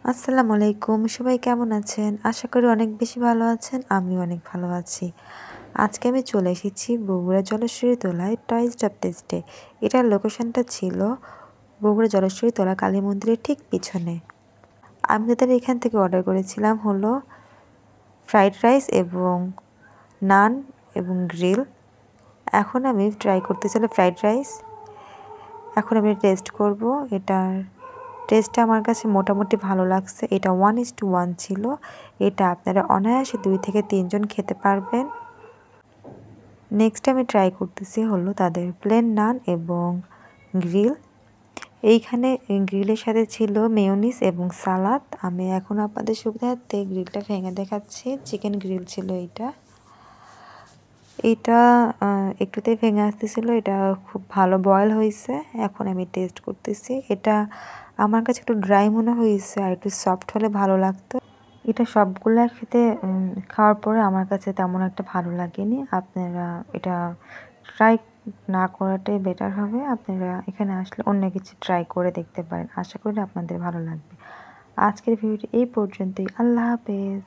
আসসালামু আলাইকুম, সবাই কেমন আছেন? আশা করি অনেক বেশি ভালো আছেন। আমিও অনেক ভালো আছি। আজকে আমি চলে এসেছি বগুড়া জলেশ্বরী তলায় টয়েস অফ টেস্টে। এটার লোকেশনটা ছিল বগুড়া জলেশ্বরী তলা কালী মন্দিরের ঠিক পিছনে। আমি তাদের এখান থেকে অর্ডার করেছিলাম হলো ফ্রাইড রাইস এবং নান এবং গ্রিল। এখন আমি ট্রাই করতেছিলাম ফ্রাইড রাইস। এখন আমি টেস্ট করব। এটার টেস্টটা আমার কাছে মোটামুটি ভালো লাগছে। এটা 1:1 ছিল। এটা আপনারা অনায়াসে 2 থেকে 3 জন খেতে পারবেন। নেক্সট আমি ট্রাই করতেছি হলো তাদের প্লেন নান এবং গ্রিল। এইখানে গ্রিলের সাথে ছিল মেয়োনিজ এবং সালাদ। আমি এখন আপনাদের সুবিধার্থে গ্রিলটা ভেঙে দেখাচ্ছি। চিকেন গ্রিল ছিল এইটা। এইটা একটুতেই ভেঙে আসতেছিল। এটা খুব ভালো বয়েল হয়েছে। এখন আমি টেস্ট করতেছি। এটা আমার কাছে একটু ড্রাই মনে হয়েছে, আর একটু সফট হলে ভালো লাগতো। এটা সবগুলো একসাথে খাওয়ার পরে আমার কাছে তেমন একটা ভালো লাগেনি। আপনারা এটা ট্রাই না করাটাই বেটার হবে। আপনারা এখানে আসলে অন্য কিছু ট্রাই করে দেখতে পারেন। আশা করি আপনাদের ভালো লাগবে। আজকের ভিডিওটি এই পর্যন্তই। আল্লাহ হাফেজ।